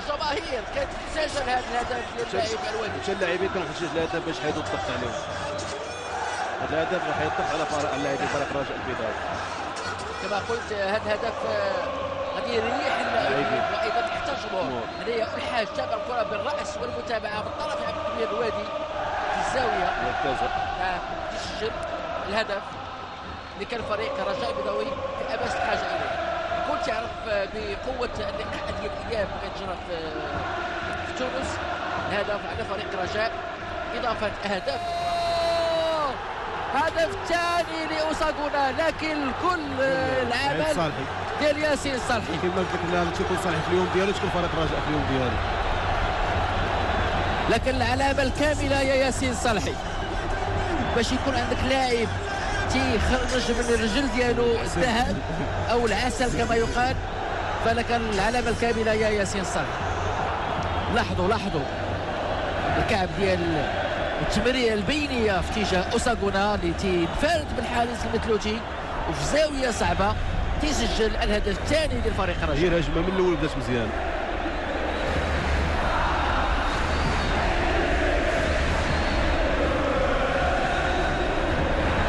الجماهير كانت تسجل هذا الهدف للاعب الوادي. مشى اللاعبين كانوا يخرجوا الهدف باش حيدوا الضغط عليهم. هذا الهدف راح يضغط على اللاعبين فريق رجاء البدايه. كما قلت هذا الهدف غادي يريح اللاعبين وايضا حتى الجمهور. هنايا الحاج تابع الكره بالراس والمتابعه من طرف عبد الكبير الوادي في الزاويه. تسجل الهدف اللي كان فريق رجاء البيضاوي في امس الحاجه اليه. كنت تعرف بقوه اللقاء ديال الاياب اللي كتجرى في تونس. الهدف على فريق رجاء اضافه اهداف. هدف ثاني لاوساغونا، لكن كل العمل ديال ياسين صالحي. كما قلت لك تكون صالحي في اليوم ديالو، تكون فريق رجاء في اليوم ديالو. لكن العلامه الكامله يا ياسين صالحي باش يكون عندك لاعب تيخرج من الرجل ديالو الذهب او العسل كما يقال، فلكن العلامه الكامله يا ياسين صالحي. لاحظوا الكعب ديال التمريره البينيه في اتجاه اوساغونا اللي تينفرد بالحارس المثلوجي وفي زاويه صعبه تيسجل الهدف الثاني للفريق الرجاء. هي الهجمه من الاول بدات مزيان.